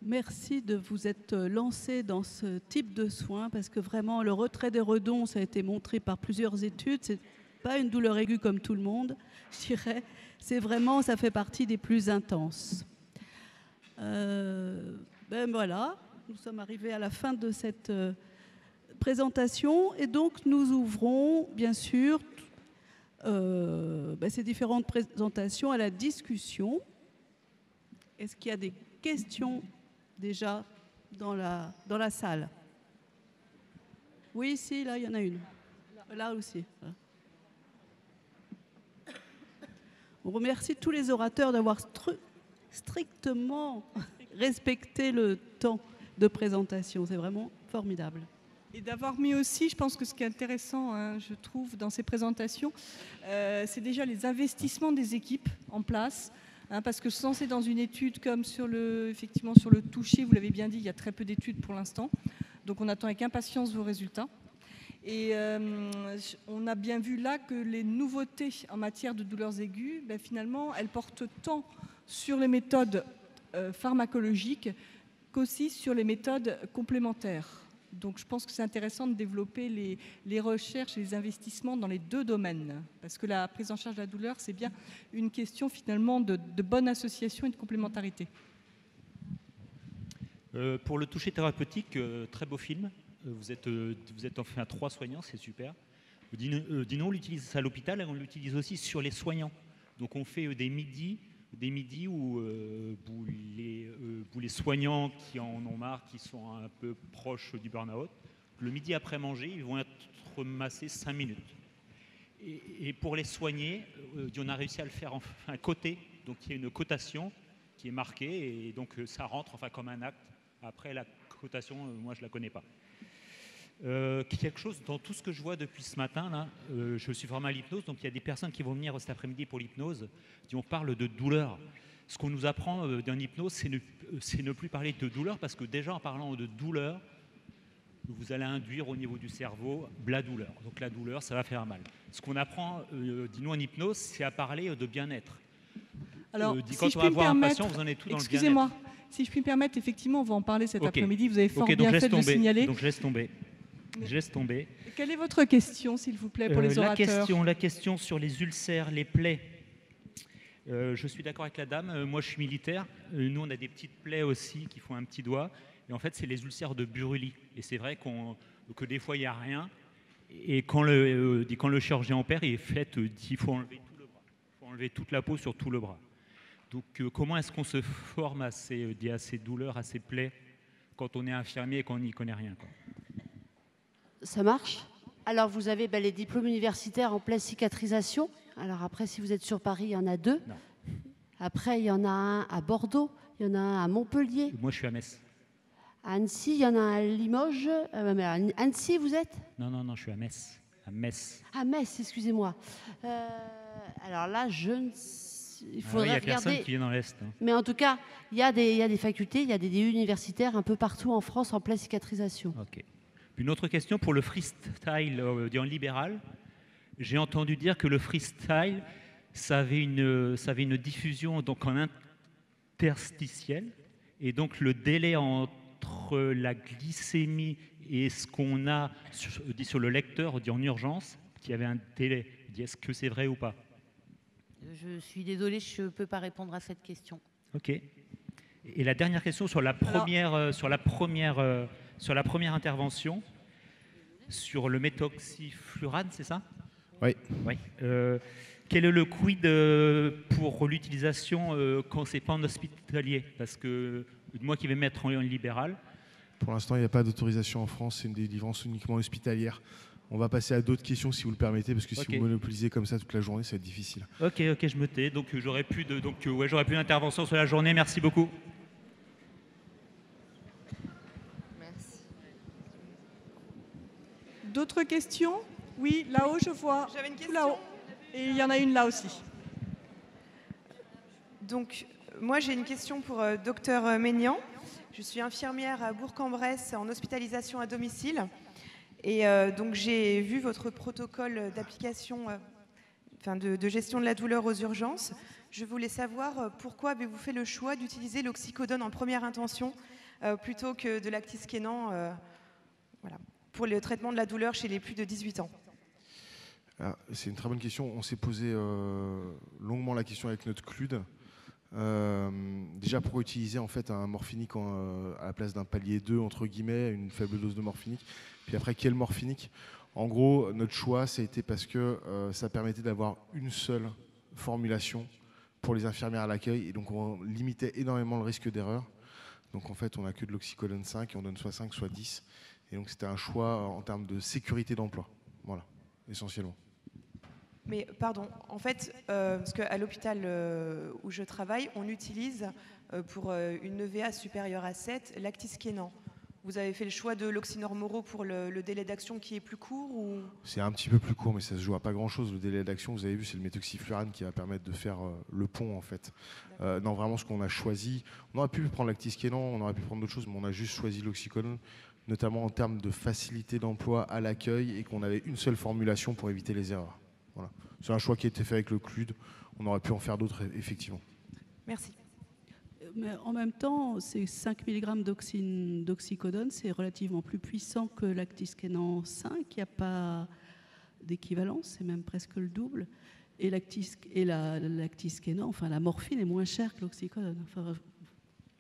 Merci de vous être lancé dans ce type de soins parce que vraiment le retrait des redons, ça a été montré par plusieurs études. C'est pas une douleur aiguë comme tout le monde, je dirais. C'est vraiment, ça fait partie des plus intenses. Ben voilà, nous sommes arrivés à la fin de cette présentation et donc nous ouvrons bien sûr ces différentes présentations à la discussion. Est-ce qu'il y a des questions déjà dans la salle? Oui, ici, là, il y en a une. Là aussi. On remercie tous les orateurs d'avoir strictement respecté le temps de présentation. C'est vraiment formidable. Et d'avoir mis aussi, je pense que ce qui est intéressant, hein, je trouve, dans ces présentations, c'est déjà les investissements des équipes en place. Hein, parce que se lancer dans une étude comme effectivement sur le toucher, vous l'avez bien dit, il y a très peu d'études pour l'instant. Donc on attend avec impatience vos résultats. Et on a bien vu là que les nouveautés en matière de douleurs aiguës, ben, finalement, elles portent tant sur les méthodes pharmacologiques qu'aussi sur les méthodes complémentaires. Donc je pense que c'est intéressant de développer les recherches et les investissements dans les deux domaines. Parce que la prise en charge de la douleur, c'est bien une question finalement de bonne association et de complémentarité. Pour le toucher thérapeutique, très beau film. Vous êtes enfin 3 soignants, c'est super. Dino, on l'utilise à l'hôpital et on l'utilise aussi sur les soignants. Donc on fait des midis où les soignants qui en ont marre, qui sont un peu proches du burn-out, le midi après manger, ils vont être massés 5 minutes. Et pour les soigner, on a réussi à le faire enfin coté, donc il y a une cotation qui est marquée et donc ça rentre enfin comme un acte. Après la cotation, moi je la connais pas. Quelque chose dans tout ce que je vois depuis ce matin là, je suis formé à l'hypnose, donc il y a des personnes qui vont venir cet après-midi pour l'hypnose, on parle de douleur. Ce qu'on nous apprend dans l'hypnose, c'est ne plus parler de douleur, parce que déjà en parlant de douleur, vous allez induire au niveau du cerveau la douleur. Donc la douleur, ça va faire mal. Ce qu'on apprend, dis-nous en hypnose, c'est à parler de bien-être. Alors, quand si on je va puis me voir un permettre, patient, vous en êtes tout dans le bien-être. excusez-moi, si je puis me permettre, effectivement, on va en parler cet après-midi. Vous avez fort bien donc fait de le signaler. Donc je laisse tomber. Je laisse tomber. Quelle est votre question, s'il vous plaît, pour les orateurs? La question sur les ulcères, les plaies. Je suis d'accord avec la dame. Moi, je suis militaire. Nous, on a des petites plaies aussi qui font un petit doigt. Et en fait, c'est les ulcères de Buruli. Et c'est vrai que des fois, il n'y a rien. Et quand le chirurgien opère, il faut enlever tout le bras. Il faut enlever toute la peau sur tout le bras. Donc, comment est-ce qu'on se forme à ces douleurs, à ces plaies, quand on est infirmier et qu'on n'y connaît rien, quoi? Ça marche. Alors, vous avez les diplômes universitaires en pleine cicatrisation. Alors après, si vous êtes sur Paris, il y en a 2. Non. Après, il y en a un à Bordeaux, il y en a un à Montpellier. Moi, je suis à Metz. À Annecy, il y en a un à Limoges. Mais à Annecy, vous êtes? Non, je suis à Metz. À Metz. À Metz, excusez-moi. Alors là, il faudrait il y a regarder. personne qui vient dans l'Est. Hein. Mais en tout cas, il y a des facultés, il y a des DU universitaires un peu partout en France en pleine cicatrisation. Ok. Une autre question pour le freestyle en libéral. J'ai entendu dire que le freestyle, ça avait une diffusion donc en interstitiel, et donc le délai entre la glycémie et ce qu'on a sur le lecteur en urgence, qui avait un délai. Est-ce que c'est vrai ou pas? Je suis désolée, je ne peux pas répondre à cette question. Ok. Et la dernière question sur la première intervention, sur le méthoxyflurane, c'est ça? Oui. Quel est le quid pour l'utilisation quand c'est pas en hospitalier? Parce que moi qui vais mettre en libéral. Pour l'instant, il n'y a pas d'autorisation en France, c'est une délivrance uniquement hospitalière. On va passer à d'autres questions si vous le permettez, parce que si vous monopolisez comme ça toute la journée, ça va être difficile. Ok, je me tais. Donc j'aurais plus d'intervention sur la journée. Merci beaucoup. Merci. D'autres questions? Oui, là-haut, je vois. J'avais une question. Là-haut. Et il y en a une là aussi. Donc, moi, j'ai une question pour Dr Maignan. Je suis infirmière à Bourg-en-Bresse en hospitalisation à domicile. Et donc, j'ai vu votre protocole d'application, de gestion de la douleur aux urgences. Je voulais savoir pourquoi avez-vous fait le choix d'utiliser l'oxycodone en première intention plutôt que de l'actiskénan voilà, pour le traitement de la douleur chez les plus de 18 ans. C'est une très bonne question. On s'est posé longuement la question avec notre CLUD. Déjà pour utiliser en fait un morphinique à la place d'un palier 2 entre guillemets, une faible dose de morphinique. Puis après quel morphinique? En gros, notre choix, ça a été parce que ça permettait d'avoir une seule formulation pour les infirmières à l'accueil, et donc on limitait énormément le risque d'erreur. Donc en fait, on n'a que de l'oxycodone 5, et on donne soit 5, soit 10. Et donc c'était un choix en termes de sécurité d'emploi. Voilà, essentiellement. Mais pardon, en fait, parce qu'à l'hôpital où je travaille, on utilise pour une EVA supérieure à 7 l'actiskénan. Vous avez fait le choix de l'oxynormoro pour le délai d'action qui est plus court ou... C'est un petit peu plus court, mais ça se joue à pas grand-chose. Le délai d'action, vous avez vu, c'est le méthoxyflurane qui va permettre de faire le pont, en fait. Non, vraiment, ce qu'on a choisi... On aurait pu prendre l'actiskénan, on aurait pu prendre d'autres choses, mais on a juste choisi l'oxycodone, notamment en termes de facilité d'emploi à l'accueil, et qu'on avait une seule formulation pour éviter les erreurs. Voilà. C'est un choix qui a été fait avec le CLUD. On aurait pu en faire d'autres, effectivement. Merci. Mais en même temps, ces 5 mg d'oxycodone, c'est relativement plus puissant que l'actiskénan 5. Il n'y a pas d'équivalence, c'est même presque le double. Et l'actiskénan, enfin la morphine est moins chère que l'oxycodone. Enfin,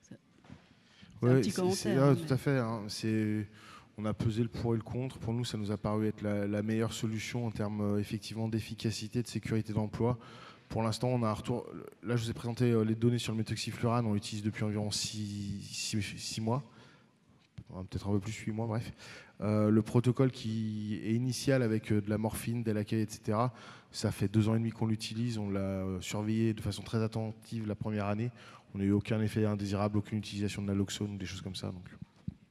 c'est un petit commentaire. Tout à fait. Hein. On a pesé le pour et le contre. Pour nous, ça nous a paru être la meilleure solution en termes effectivement d'efficacité, de sécurité d'emploi. Pour l'instant, on a un retour. Là, je vous ai présenté les données sur le méthoxyflurane. On l'utilise depuis environ 6 mois. Peut-être un peu plus, 8 mois, bref. Le protocole qui est initial avec de la morphine, dès l'accueil, etc., ça fait 2 ans et demi qu'on l'utilise. On l'a surveillé de façon très attentive la première année. On n'a eu aucun effet indésirable, aucune utilisation de naloxone ou des choses comme ça. Donc,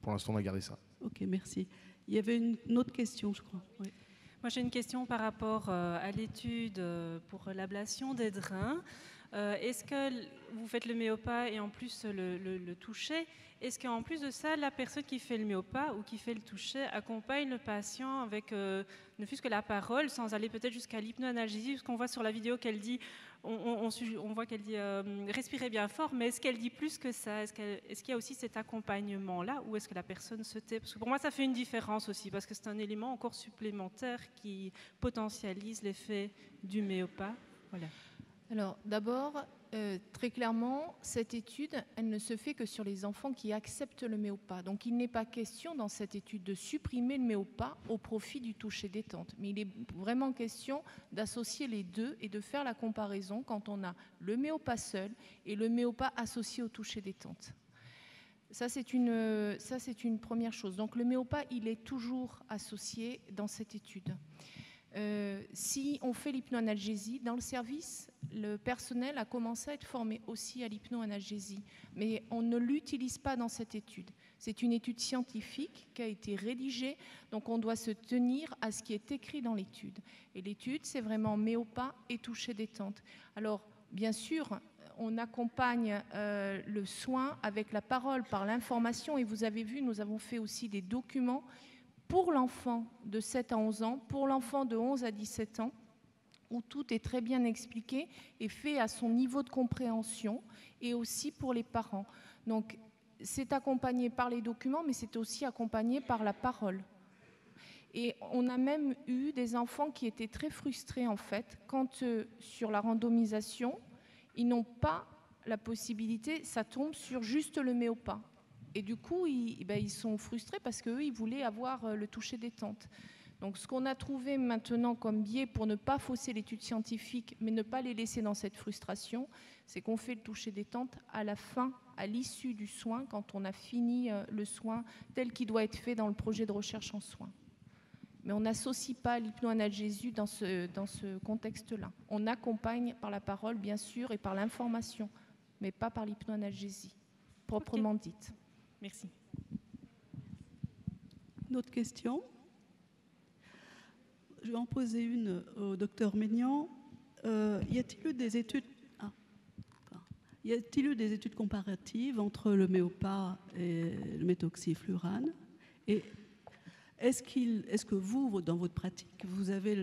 pour l'instant, on a gardé ça. Ok, merci. Il y avait une autre question, je crois. Oui. Moi, j'ai une question par rapport à l'étude pour l'ablation des drains. Est-ce que vous faites le méopa et en plus le toucher? Est-ce qu'en plus de ça, la personne qui fait le méopa ou qui fait le toucher accompagne le patient avec ne fût-ce que la parole, sans aller peut-être jusqu'à l'hypnoanalgésie? Parce qu'on voit sur la vidéo qu'elle dit, on voit qu'elle dit respirez bien fort, mais est-ce qu'elle dit plus que ça? Est-ce qu'il y a aussi cet accompagnement-là, ou est-ce que la personne se tait? Parce que pour moi, ça fait une différence aussi, parce que c'est un élément encore supplémentaire qui potentialise l'effet du méopa. Voilà. Alors d'abord, très clairement, cette étude, elle ne se fait que sur les enfants qui acceptent le méopa. Donc il n'est pas question dans cette étude de supprimer le méopa au profit du toucher détente. Mais il est vraiment question d'associer les deux et de faire la comparaison quand on a le méopa seul et le méopa associé au toucher détente. Ça, c'est une première chose. Donc le méopa, il est toujours associé dans cette étude. Si on fait l'hypnoanalgésie dans le service, le personnel a commencé à être formé aussi à l'hypnoanalgésie, mais on ne l'utilise pas dans cette étude. C'est une étude scientifique qui a été rédigée, donc on doit se tenir à ce qui est écrit dans l'étude. Et l'étude, c'est vraiment méopa et toucher détente. Alors, bien sûr, on accompagne le soin avec la parole, par l'information, et vous avez vu, nous avons fait aussi des documents pour l'enfant de 7 à 11 ans, pour l'enfant de 11 à 17 ans, où tout est très bien expliqué et fait à son niveau de compréhension, et aussi pour les parents. Donc, c'est accompagné par les documents, mais c'est aussi accompagné par la parole. Et on a même eu des enfants qui étaient très frustrés, en fait, quand sur la randomisation, ils n'ont pas la possibilité, ça tombe sur juste le méopa. Et du coup, ils sont frustrés parce qu'eux, ils voulaient avoir le toucher détente. Donc, ce qu'on a trouvé maintenant comme biais pour ne pas fausser l'étude scientifique, mais ne pas les laisser dans cette frustration, c'est qu'on fait le toucher détente à la fin, à l'issue du soin, quand on a fini le soin tel qu'il doit être fait dans le projet de recherche en soins. Mais on n'associe pas l'hypnoanalgésie dans ce contexte-là. On accompagne par la parole, bien sûr, et par l'information, mais pas par l'hypnoanalgésie, proprement dite. Merci. Une autre question? Je vais en poser une au docteur Maignan. Y a-t-il eu des études comparatives entre le méopa et le méthoxyflurane? Et est-ce que vous, dans votre pratique, vous avez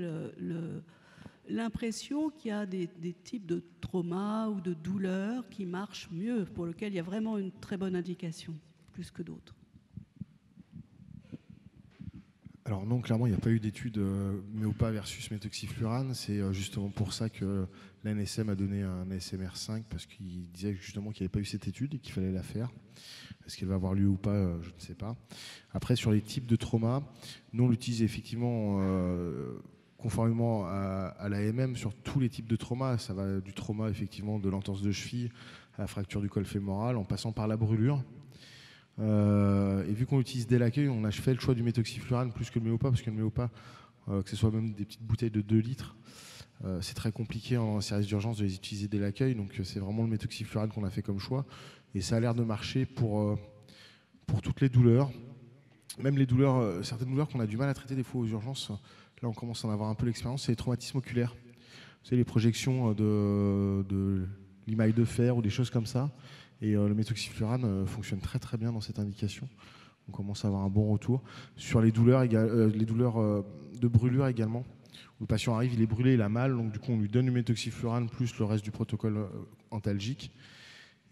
l'impression qu'il y a des types de traumas ou de douleurs qui marchent mieux, pour lesquels il y a vraiment une très bonne indication, plus que d'autres. Alors non, clairement, il n'y a pas eu d'étude méopa versus méthoxyflurane. C'est justement pour ça que l'ANSM a donné un ASMR 5, parce qu'il disait justement qu'il n'y avait pas eu cette étude et qu'il fallait la faire. Est-ce qu'elle va avoir lieu ou pas, je ne sais pas. Après, sur les types de traumas, nous, on l'utilise effectivement conformément à l'AMM sur tous les types de traumas. Ça va du trauma, effectivement, de l'entorse de cheville à la fracture du col fémoral, en passant par la brûlure. Et vu qu'on l'utilise dès l'accueil, on a fait le choix du méthoxyflurane plus que le méopa, parce que le méopa, que ce soit même des petites bouteilles de 2 litres, c'est très compliqué en service d'urgence de les utiliser dès l'accueil. Donc c'est vraiment le méthoxyflurane qu'on a fait comme choix. Et ça a l'air de marcher pour toutes les douleurs. Même les douleurs, certaines douleurs qu'on a du mal à traiter des fois aux urgences, là on commence à en avoir un peu l'expérience, c'est les traumatismes oculaires. Vous savez, les projections de l'émail de fer ou des choses comme ça. Et le méthoxyflurane fonctionne très très bien dans cette indication. On commence à avoir un bon retour. Sur les douleurs, de brûlure également, où le patient arrive, il est brûlé, il a mal, donc du coup on lui donne du méthoxyflurane plus le reste du protocole antalgique.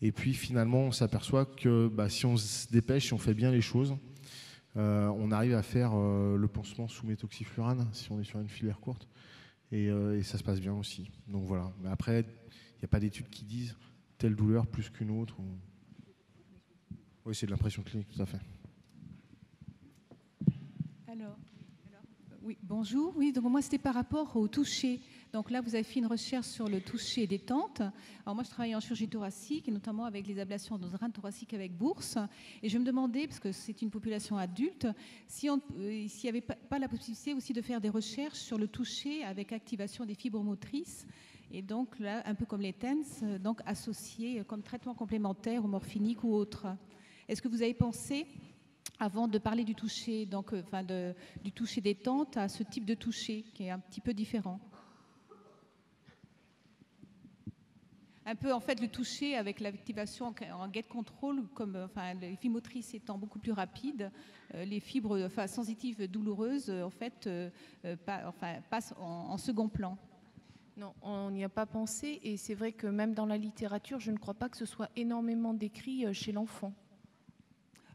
Et puis finalement on s'aperçoit que si on se dépêche, si on fait bien les choses, on arrive à faire le pansement sous méthoxyflurane si on est sur une filière courte. Et ça se passe bien aussi. Donc voilà. Mais après, il n'y a pas d'études qui disent telle douleur plus qu'une autre. Oui, c'est de l'impression clinique, tout à fait. Alors, oui, bonjour. Oui, donc moi, c'était par rapport au toucher. Donc là, vous avez fait une recherche sur le toucher détente. Alors moi, je travaille en chirurgie thoracique, et notamment avec les ablations de rein thoracique avec bourse. Et je me demandais, parce que c'est une population adulte, s'il n'y avait pas la possibilité aussi de faire des recherches sur le toucher avec activation des fibres motrices. Et donc là, un peu comme les TENS, donc associés comme traitement complémentaire ou morphinique ou autre. Est-ce que vous avez pensé, avant de parler du toucher, donc, du toucher détente, à ce type de toucher qui est un petit peu différent? Un peu en fait le toucher avec l'activation en gate control, comme les fibres motrices étant beaucoup plus rapides, les fibres sensitives douloureuses en fait passent en second plan. Non, on n'y a pas pensé, et c'est vrai que même dans la littérature, je ne crois pas que ce soit énormément décrit chez l'enfant.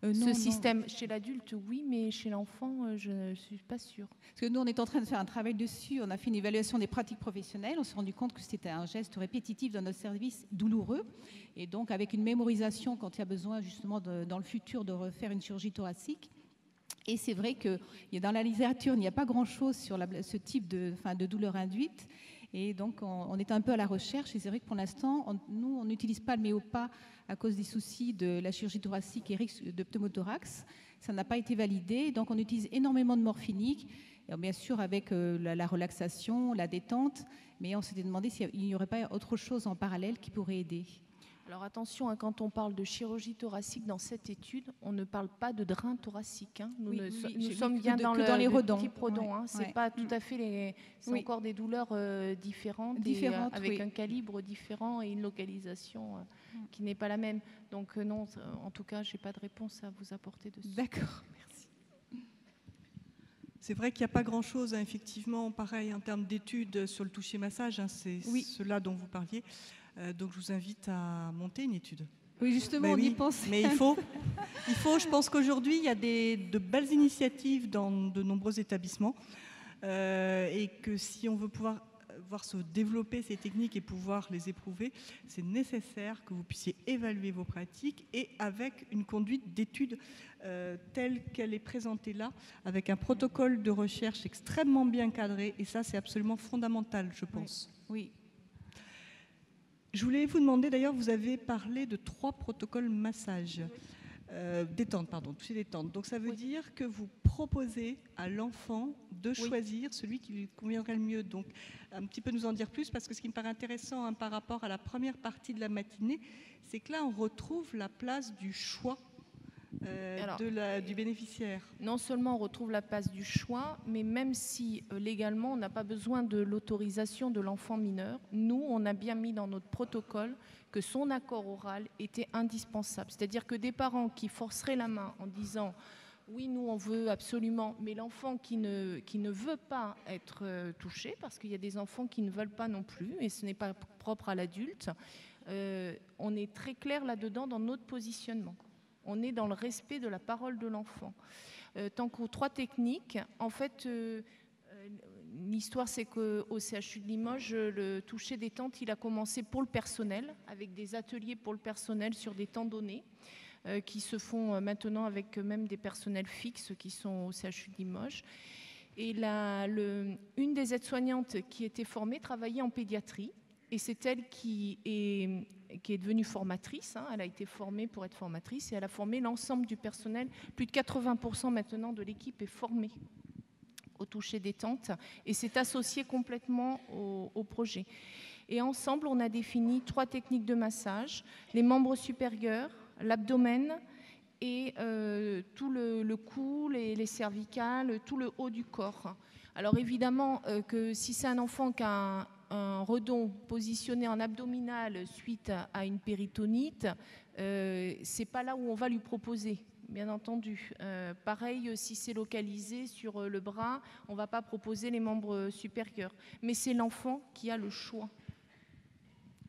Ce système, chez l'adulte, oui, mais chez l'enfant, je ne suis pas sûre. Parce que nous, on est en train de faire un travail dessus. On a fait une évaluation des pratiques professionnelles. On s'est rendu compte que c'était un geste répétitif dans notre service douloureux. Et donc, avec une mémorisation, quand il y a besoin, justement, dans le futur, de refaire une chirurgie thoracique. Et c'est vrai que dans la littérature, il n'y a pas grand-chose sur ce type de douleur induite. Et donc, on est un peu à la recherche. Et c'est vrai que pour l'instant, nous, on n'utilise pas le méopa à cause des soucis de la chirurgie thoracique et de pneumothorax. Ça n'a pas été validé. Donc, on utilise énormément de morphinique, et bien sûr avec la relaxation, la détente. Mais on s'était demandé s'il n'y aurait pas autre chose en parallèle qui pourrait aider. Alors attention, quand on parle de chirurgie thoracique dans cette étude, on ne parle pas de drain thoracique. Nous sommes bien dans les redons. Type redon. Ouais, c'est pas tout à fait c'est encore des douleurs différentes avec un calibre différent et une localisation qui n'est pas la même. Donc non, en tout cas, j'ai pas de réponse à vous apporter dessus. D'accord, merci. C'est vrai qu'il n'y a pas grand-chose, effectivement, pareil en termes d'études sur le toucher massage. C'est cela dont vous parliez. Donc je vous invite à monter une étude. Oui, justement, on y pense. Mais il faut, je pense qu'aujourd'hui, il y a de belles initiatives dans de nombreux établissements et que si on veut pouvoir voir se développer ces techniques et pouvoir les éprouver, c'est nécessaire que vous puissiez évaluer vos pratiques et avec une conduite d'étude telle qu'elle est présentée là, avec un protocole de recherche extrêmement bien cadré, et ça, c'est absolument fondamental, je pense. Oui. Je voulais vous demander, d'ailleurs, vous avez parlé de 3 protocoles massage. Détente, pardon, toucher détente. Donc ça veut dire que vous proposez à l'enfant de choisir celui qui lui conviendrait le mieux. Donc un petit peu nous en dire plus, parce que ce qui me paraît intéressant par rapport à la première partie de la matinée, c'est que là on retrouve la place du choix du bénéficiaire. Non seulement on retrouve la place du choix, mais même si légalement on n'a pas besoin de l'autorisation de l'enfant mineur, nous on a bien mis dans notre protocole que son accord oral était indispensable. C'est-à-dire que des parents qui forceraient la main en disant Oui, nous, on veut absolument, mais l'enfant qui ne veut pas être touché, parce qu'il y a des enfants qui ne veulent pas non plus, et ce n'est pas propre à l'adulte, on est très clair là-dedans dans notre positionnement. On est dans le respect de la parole de l'enfant. Tant qu'aux 3 techniques, en fait, l'histoire, c'est qu'au CHU de Limoges, le toucher détente, il a commencé pour le personnel, avec des ateliers pour le personnel sur des temps donnés, qui se font maintenant avec même des personnels fixes qui sont au CHU de Limoges. Et une des aides-soignantes qui était formée travaillait en pédiatrie, et c'est elle qui est devenue formatrice. Elle a été formée pour être formatrice, et elle a formé l'ensemble du personnel. Plus de 80% maintenant de l'équipe est formée au toucher détente, et c'est associé complètement au projet. Et ensemble, on a défini 3 techniques de massage: les membres supérieurs, l'abdomen et tout le cou, les cervicales, tout le haut du corps. Alors évidemment que si c'est un enfant qui a un redon positionné en abdominal suite à une péritonite, c'est pas là où on va lui proposer, bien entendu. Pareil, si c'est localisé sur le bras, on ne va pas proposer les membres supérieurs. Mais c'est l'enfant qui a le choix,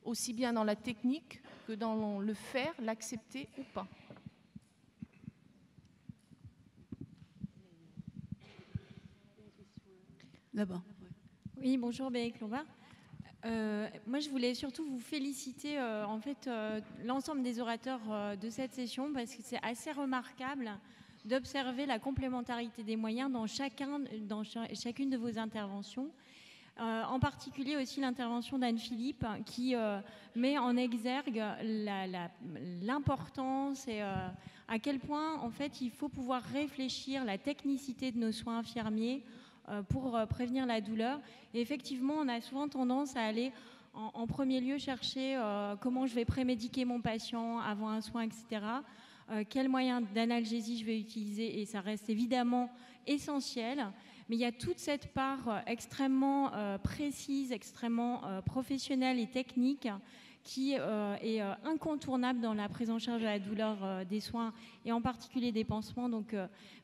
aussi bien dans la technique que dans le faire, l'accepter ou pas. Là-bas. Oui, bonjour, Bénédicte Lombard. Moi, je voulais surtout vous féliciter, l'ensemble des orateurs de cette session, parce que c'est assez remarquable d'observer la complémentarité des moyens dans chacune de vos interventions. En particulier aussi l'intervention d'Anne-Philippe, qui met en exergue l'importance et à quel point, en fait, il faut pouvoir réfléchir la technicité de nos soins infirmiers pour prévenir la douleur. Et effectivement, on a souvent tendance à aller en premier lieu chercher comment je vais prémédiquer mon patient avant un soin, etc. Quels moyens d'analgésie je vais utiliser, et ça reste évidemment essentiel. Mais il y a toute cette part extrêmement précise, extrêmement professionnelle et technique qui est incontournable dans la prise en charge de la douleur des soins, et en particulier des pansements. Donc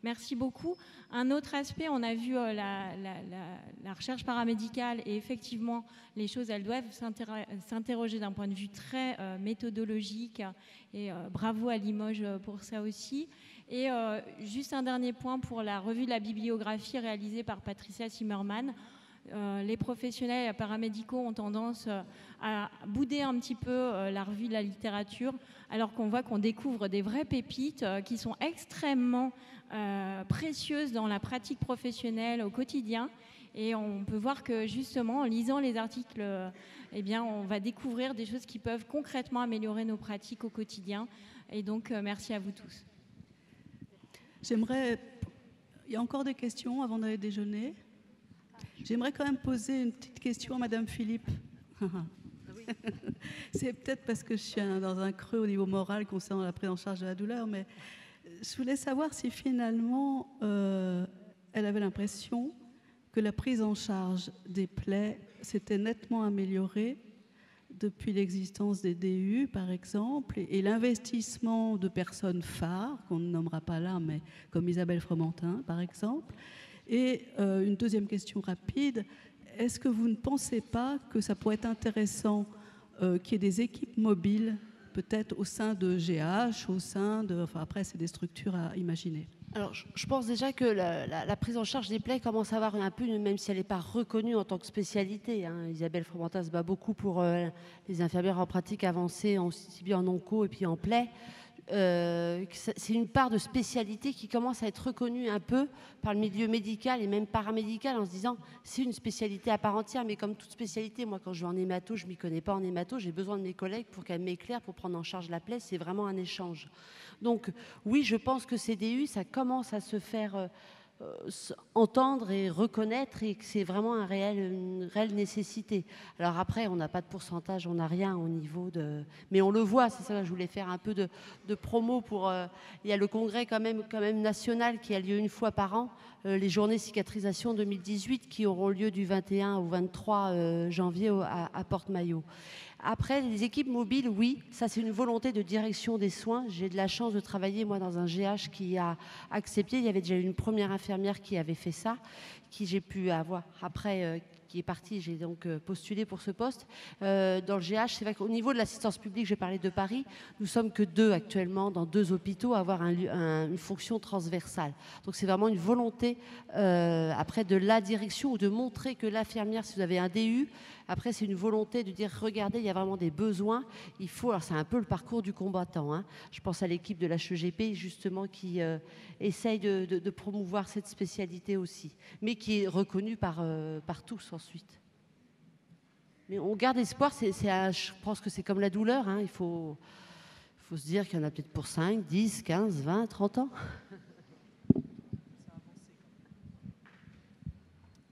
merci beaucoup. Un autre aspect, on a vu la recherche paramédicale, et effectivement les choses, elles doivent s'interroger d'un point de vue très méthodologique, et bravo à Limoges pour ça aussi. Et juste un dernier point pour la revue de la bibliographie réalisée par Patricia Zimmermann. Les professionnels paramédicaux ont tendance à bouder un petit peu la revue de la littérature, alors qu'on voit qu'on découvre des vraies pépites qui sont extrêmement précieuses dans la pratique professionnelle au quotidien. Et on peut voir que justement, en lisant les articles, eh bien, on va découvrir des choses qui peuvent concrètement améliorer nos pratiques au quotidien. Et donc, merci à vous tous. Il y a encore des questions avant d'aller déjeuner. J'aimerais quand même poser une petite question à Madame Philippe. C'est peut-être parce que je suis dans un creux au niveau moral concernant la prise en charge de la douleur, mais je voulais savoir si finalement elle avait l'impression que la prise en charge des plaies s'était nettement améliorée depuis l'existence des DU, par exemple, et l'investissement de personnes phares, qu'on ne nommera pas là, mais comme Isabelle Fromentin, par exemple. Et une deuxième question rapide, est-ce que vous ne pensez pas que ça pourrait être intéressant qu'il y ait des équipes mobiles, peut-être au sein de GH, au sein de... Enfin, après, c'est des structures à imaginer. Alors, je pense déjà que la prise en charge des plaies commence à avoir un peu, même si elle n'est pas reconnue en tant que spécialité. Isabelle Fromentin se bat beaucoup pour les infirmières en pratique avancée, aussi bien en onco et puis en plaies. C'est une part de spécialité qui commence à être reconnue un peu par le milieu médical et même paramédical, en se disant c'est une spécialité à part entière. Mais comme toute spécialité, moi quand je vais en hémato, je ne m'y connais pas en hémato, j'ai besoin de mes collègues pour qu'elles m'éclairent pour prendre en charge la plaie. C'est vraiment un échange. Donc oui, je pense que ces DU, ça commence à se faire entendre et reconnaître, et que c'est vraiment une réelle nécessité. Alors après, on n'a pas de pourcentage, on n'a rien au niveau de... Mais on le voit, c'est ça, je voulais faire un peu de promo pour... il y a le congrès quand même national qui a lieu une fois par an, les journées cicatrisation 2018 qui auront lieu du 21 au 23 janvier à Porte-Maillot. Après, les équipes mobiles, oui, ça c'est une volonté de direction des soins. J'ai de la chance de travailler, moi, dans un GH qui a accepté. Il y avait déjà une première infirmière qui avait fait ça, qui j'ai pu avoir après, qui est partie. J'ai donc postulé pour ce poste. Dans le GH, c'est vrai qu'au niveau de l'assistance publique, j'ai parlé de Paris, nous sommes que 2 actuellement dans 2 hôpitaux à avoir une fonction transversale. Donc c'est vraiment une volonté après de la direction ou de montrer que l'infirmière, si vous avez un DU, après c'est une volonté de dire regardez, il y a vraiment des besoins. Il faut, alors c'est un peu le parcours du combattant. Hein. Je pense à l'équipe de l'HEGP justement qui essaye de promouvoir cette spécialité aussi, mais qui est reconnue par tous ensuite. Mais on garde espoir, je pense que c'est comme la douleur, hein. Il faut se dire qu'il y en a peut-être pour 5, 10, 15, 20, 30 ans.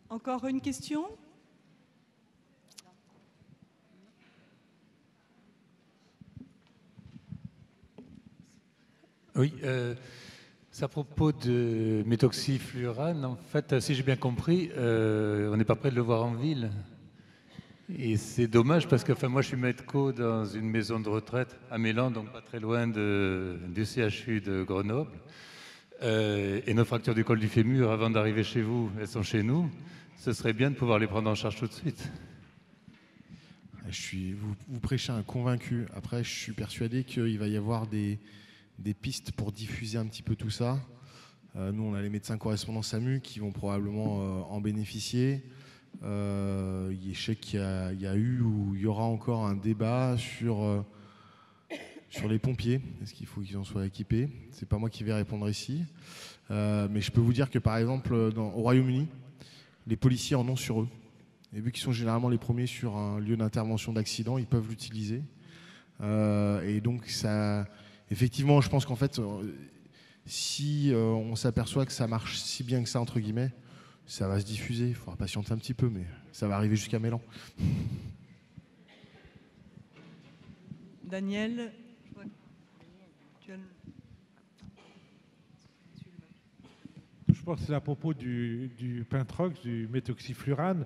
Encore une question ? Oui, c'est à propos de méthoxyfluorane. En fait, si j'ai bien compris, on n'est pas prêt de le voir en ville. Et c'est dommage parce que moi, je suis maître-co dans une maison de retraite à Mélan, donc pas très loin du CHU de Grenoble. Et nos fractures du col du fémur, avant d'arriver chez vous, elles sont chez nous. Ce serait bien de pouvoir les prendre en charge tout de suite. Vous prêchez un convaincu. Après, je suis persuadé qu'il va y avoir des pistes pour diffuser un petit peu tout ça. Nous, on a les médecins correspondants SAMU qui vont probablement en bénéficier. Je sais qu'il y a eu ou il y aura encore un débat sur les pompiers. Est-ce qu'il faut qu'ils en soient équipés? C'est pas moi qui vais répondre ici. Mais je peux vous dire que, par exemple, au Royaume-Uni, les policiers en ont sur eux. Et vu qu'ils sont généralement les premiers sur un lieu d'intervention d'accident, ils peuvent l'utiliser. Et donc, ça... Effectivement, je pense qu'en fait, si on s'aperçoit que ça marche si bien que ça, entre guillemets, ça va se diffuser. Il faudra patienter un petit peu, mais ça va arriver jusqu'à Mélan. Daniel, je pense que c'est à propos du Pentrox, du méthoxyflurane.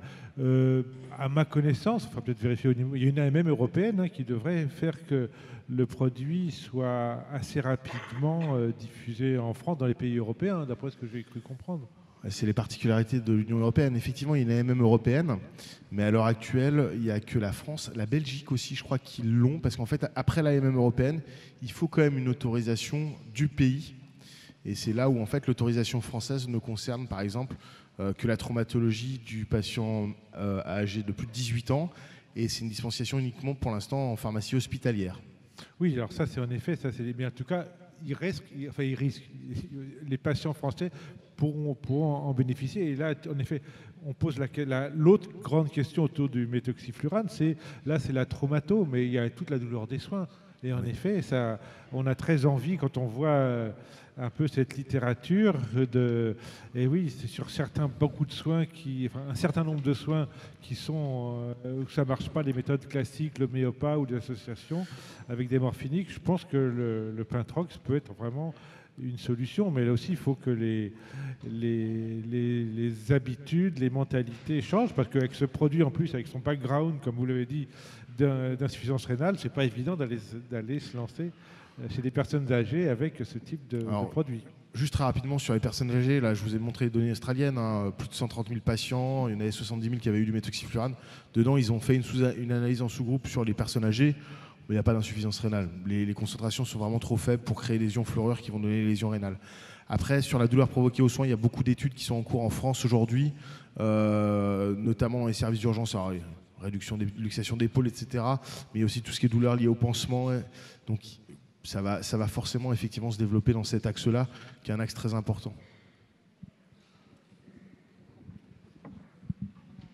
À ma connaissance, il faut peut-être vérifier au niveau, il y a une AMM européenne qui devrait faire que le produit soit assez rapidement diffusé en France, dans les pays européens, d'après ce que j'ai cru comprendre. C'est les particularités de l'Union européenne. Effectivement, il y a une AMM européenne, mais à l'heure actuelle, il n'y a que la France, la Belgique aussi, je crois, qui l'ont, parce qu'en fait, après l'AMM européenne, il faut quand même une autorisation du pays. Et c'est là où, en fait, l'autorisation française ne concerne, par exemple, que la traumatologie du patient âgé de plus de 18 ans, et c'est une dispensation uniquement, pour l'instant, en pharmacie hospitalière. Oui, alors ça, c'est en effet, ça c'est bien. En tout cas, ils risquent, les patients français pourront en bénéficier. Et là, en effet, on pose l'autre grande question autour du méthoxyflurane, c'est la traumato, mais il y a toute la douleur des soins. Et en effet, on a très envie, quand on voit un peu cette littérature, et oui, c'est sur beaucoup de soins, un certain nombre de soins qui sont, où ça ne marche pas, les méthodes classiques, l'homéopathie ou l'association avec des morphiniques. Je pense que le Pentrox peut être vraiment une solution, mais là aussi, il faut que les habitudes, les mentalités changent, parce qu'avec ce produit, en plus, avec son background, comme vous l'avez dit, d'insuffisance rénale, c'est pas évident d'aller se lancer chez des personnes âgées avec ce type de produit. Juste très rapidement sur les personnes âgées, là je vous ai montré les données australiennes, plus de 130 000 patients, il y en avait 70 000 qui avaient eu du méthoxyflurane. Dedans, ils ont fait une analyse en sous-groupe sur les personnes âgées, mais il n'y a pas d'insuffisance rénale. Les concentrations sont vraiment trop faibles pour créer des lésions fluorures qui vont donner des lésions rénales. Après, sur la douleur provoquée aux soins, il y a beaucoup d'études qui sont en cours en France aujourd'hui, notamment dans les services d'urgence. Réduction des luxations d'épaule, etc. Mais il y a aussi tout ce qui est douleur liée au pansement. Donc ça va forcément effectivement se développer dans cet axe-là, qui est un axe très important.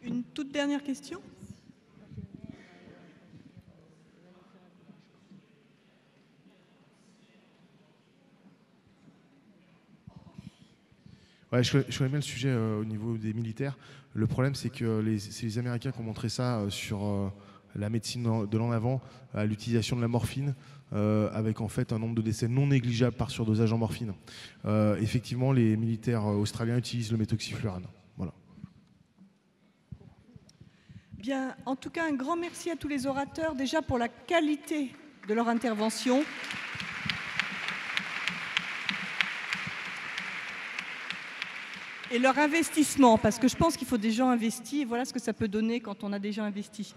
Une toute dernière question ? Ouais, je connais bien le sujet au niveau des militaires. Le problème, c'est que c'est les Américains qui ont montré ça sur la médecine de l'en avant, à l'utilisation de la morphine, avec en fait un nombre de décès non négligeable par surdosage en morphine. Effectivement, les militaires australiens utilisent le méthoxyflurane. Voilà. Bien, en tout cas, un grand merci à tous les orateurs, déjà pour la qualité de leur intervention. Et leur investissement, parce que je pense qu'il faut des gens investis, et voilà ce que ça peut donner quand on a des gens investis.